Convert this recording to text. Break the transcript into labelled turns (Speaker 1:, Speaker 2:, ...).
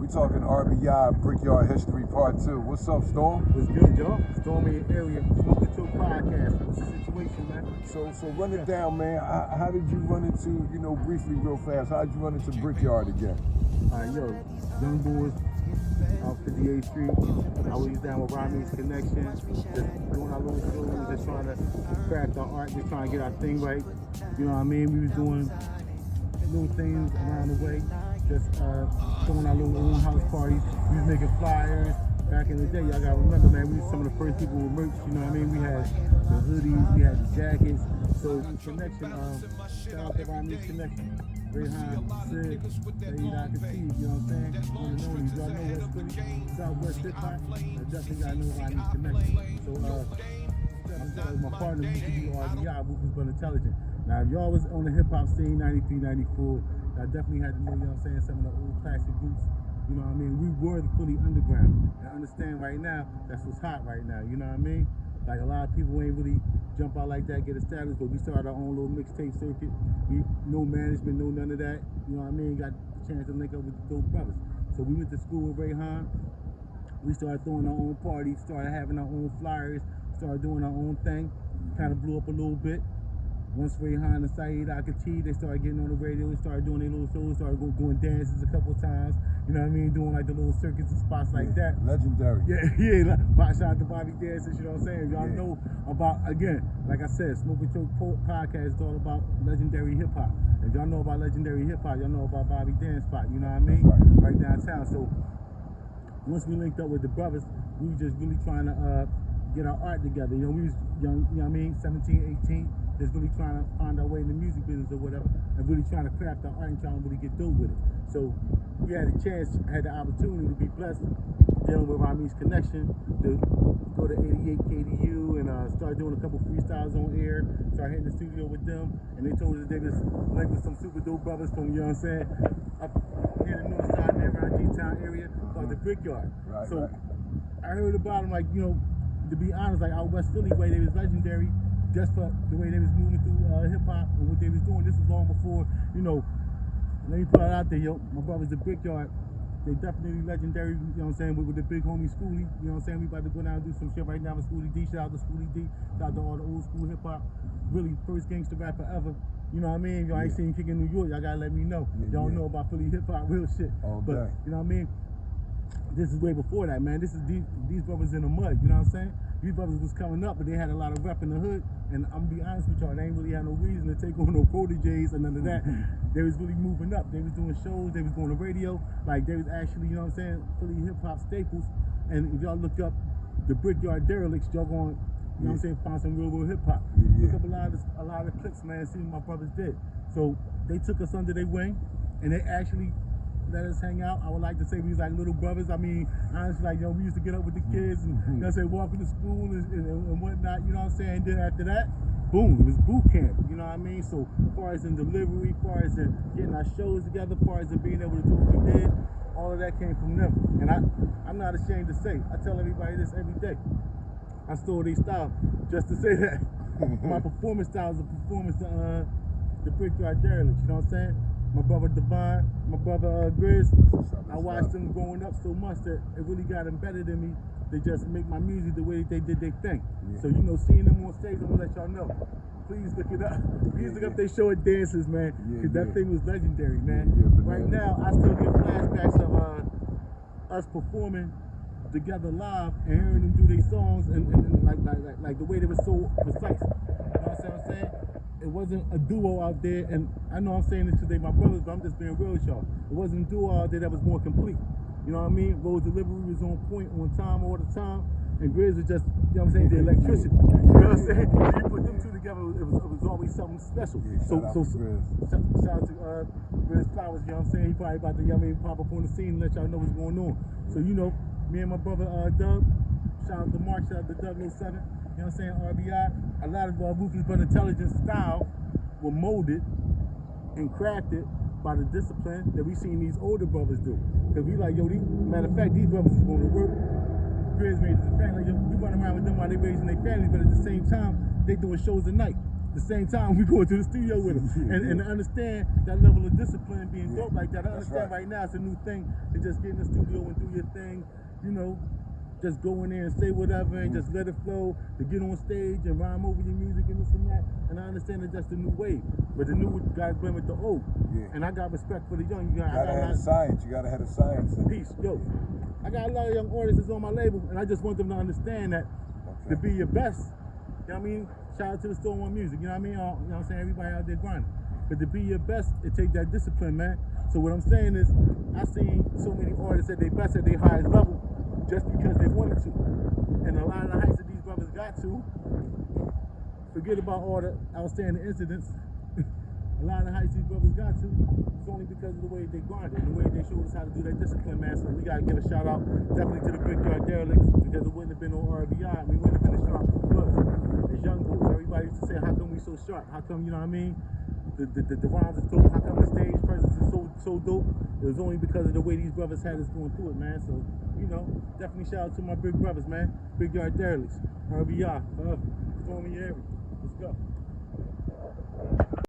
Speaker 1: We talking RBI, Brickyard History Part 2. What's up, Storm?
Speaker 2: What's good, y'all? Storm in your area. pt2 podcast. What's the situation, man?
Speaker 1: So run it down, man. How did you run into, briefly, real fast, how did you run into Brickyard again?
Speaker 2: Alright, yo, young boys off 58th Street. I was down with Rodney's Connection, just doing our little shows, just trying to craft our art, just trying to get our thing right. You know what I mean? We was doing little things around the way, just throwing our little own house parties. We was making flyers. Back in the day, y'all gotta remember, man, we was some of the first people with merch, you know what I mean? We had the hoodies, we had the jackets. So Connection, shout out to Rodney's Connection. Rayhan, Sid, pt2, you know what I'm saying? Y'all know West Philly, Southwest hip hop. I definitely gotta know Rodney's Connection. So my partner used to be RBI, Movement But Intelligent. Now if y'all was on the hip hop scene, 93, 94, I definitely had to know, you know what I'm saying, some of the old classic groups. You know what I mean? We were the fully underground. And understand right now, that's what's hot right now, you know what I mean? Like a lot of people ain't really jump out like that, get established, but we started our own little mixtape circuit. We no management, no none of that. You know what I mean? Got the chance to link up with the dope brothers. So we went to school with Rayhan. We started throwing our own parties, started having our own flyers, started doing our own thing. Kind of blew up a little bit. Once Rayhan and Saeed Akati, they started getting on the radio, started doing their little shows, started doing dances a couple of times. You know what I mean? Doing like the little circuits and spots like that.
Speaker 1: Legendary.
Speaker 2: Yeah. Shout out to Bobby Dances, you know what I'm saying? Y'all know about, again, like I said, pt2 podcast is all about legendary hip hop. If y'all know about legendary hip hop, y'all know about Bobby Dance Spot, you know what I mean? Right downtown. So once we linked up with the brothers, we were just really trying to get our art together. You know, we was young, you know what I mean? 17, 18. Just really trying to find our way in the music business or whatever, and really trying to craft our art and trying to really get dope with it. So we had a chance, had the opportunity to be blessed dealing with Rodney's Connection, to go to 88 KDU and start doing a couple freestyles on air, start hitting the studio with them, and they told us they was linked with some super dope brothers from, you know what I'm saying, up near the north side, near around D-Town area, called the Brickyard. So I heard about them, like, you know, to be honest, like out West Philly way, they was legendary. Just for the way they was moving through hip-hop and what they was doing. This was long before, you know, let me put it out there, yo, my brothers, the Brickyard, they definitely legendary, you know what I'm saying, with the big homie Schoolie, you know what I'm saying, we about to go down and do some shit right now with Schoolie D, shout out to Schoolie D, shout out to all the old school hip-hop, really first gangster rapper ever, you know what I mean, y'all ain't seen Kick in New York, y'all gotta let me know, y'all know about Philly hip-hop, real shit, but, you know what I mean, this is way before that, man. This is these brothers in the mud, you know what I'm saying? These brothers was coming up, but they had a lot of rep in the hood. And I'm gonna be honest with y'all, they ain't really had no reason to take on no proteges or none of that. They was really moving up. They was doing shows, they was going to radio. Like they was actually, you know what I'm saying, Philly hip hop staples. And if y'all look up the Brickyard Derelicts, y'all going, you know what I'm saying, find some real hip hop. Look up a lot of clips, man, see what my brothers did. So they took us under their wing, and they actually let us hang out. I would like to say we was like little brothers. I mean, honestly, like, you know, we used to get up with the kids and, you know what I'm saying, walking to school and whatnot, you know what I'm saying? And then after that, boom, it was boot camp, you know what I mean? So, as far as in delivery, as far as in getting our shows together, as far as in being able to do what we did, all of that came from them. And I'm not ashamed to say, I tell everybody this every day. I stole their style just to say that. My performance style is a performance to the Brickyard Derelicts, you know what I'm saying? My brother Devon, my brother Grizz, I watched them growing up so much that it really got embedded in me to just make my music the way they did their thing. So, you know, seeing them on stage, I'm gonna let y'all know. Please look it up. Please look up their show at dances, man. Cause that thing was legendary, man. Right now, I still get flashbacks of us performing together live and hearing them do their songs and like the way they were so precise. You know what I'm saying? It wasn't a duo out there, and I know I'm saying this because they my brothers, but I'm just being real with y'all. It wasn't a duo out there that was more complete. You know what I mean? Rose delivery was on point, on time, all the time, and Grizz was just, you know what I'm saying, the electricity. You know what I'm saying? You put them two together, it was always something special. Shout out to Grizz Flowers, you know what I'm saying? He probably about to, you know what I mean, pop up on the scene and let y'all know what's going on. So, you know, me and my brother Doug, shout out to Mark, shout out to Doug 07. You know what I'm saying, RBI, a lot of our Ruthless But Intelligent style were molded and crafted by the discipline that we seen these older brothers do. Because we like, yo, matter of fact, these brothers is going to work. Grizz raising the family. We run around with them while they raising their families, but at the same time, they doing shows at night. the same time we go to the studio with them. And to understand that level of discipline and being dope like that, I understand right now it's a new thing to just get in the studio and do your thing, you know, just go in there and say whatever and just let it flow, to get on stage and rhyme over your music and this and that. And I understand that that's the new wave. But the new guys blend with the old. And I got respect for the young. You gotta have
Speaker 1: science. You gotta have the science.
Speaker 2: Peace, yo. I got a lot of young artists on my label, and I just want them to understand that to be your best, you know what I mean? Shout out to the Store One Music, you know what I mean? You know what I'm saying? Everybody out there grinding. But to be your best, it takes that discipline, man. So what I'm saying is, I seen so many artists at their best at their highest level just because they wanted to. And a lot of the heights that these brothers got to, forget about all the outstanding incidents. A lot of the heights these brothers got to, it's only because of the way they grinded, the way they showed us how to do that discipline, man. So we gotta give a shout out definitely to the Brickyard Derelicts, because it wouldn't have been no RBI, we wouldn't have been as sharp as we was. As young boys, everybody used to say, how come we so sharp? How come, you know what I mean? The rhymes is dope. How come the stage presence is so dope? It was only because of the way these brothers had us going through it, man. So, you know, definitely shout out to my big brothers, man. Brickyard Derelicts, RBI, forever. Stormy area. Let's go.